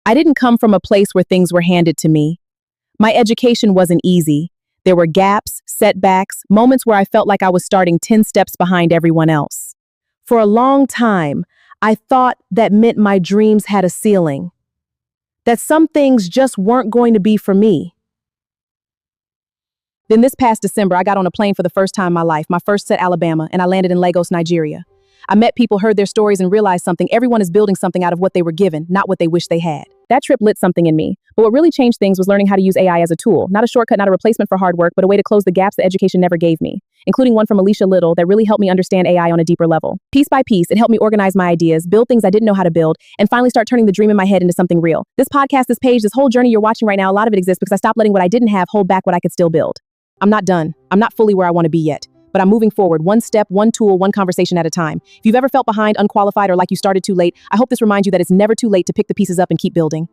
I didn't come from a place where things were handed to me. My education wasn't easy. There were gaps, setbacks, moments where I felt like I was starting 10 steps behind everyone else. For a long time, I thought that meant my dreams had a ceiling, that some things just weren't going to be for me. Then this past December, I got on a plane for the first time in my life, my first set Alabama, and I landed in Lagos, Nigeria. I met people, heard their stories, and realized something. Everyone is building something out of what they were given, not what they wish they had. That trip lit something in me. But what really changed things was learning how to use AI as a tool. Not a shortcut, not a replacement for hard work, but a way to close the gaps that education never gave me, including one from Alicia Lyttle that really helped me understand AI on a deeper level. Piece by piece, it helped me organize my ideas, build things I didn't know how to build, and finally start turning the dream in my head into something real. This podcast, this page, this whole journey you're watching right now, a lot of it exists because I stopped letting what I didn't have hold back what I could still build. I'm not done. I'm not fully where I want to be yet. But I'm moving forward, one step, one tool, one conversation at a time. If you've ever felt behind, unqualified, or like you started too late, I hope this reminds you that it's never too late to pick the pieces up and keep building.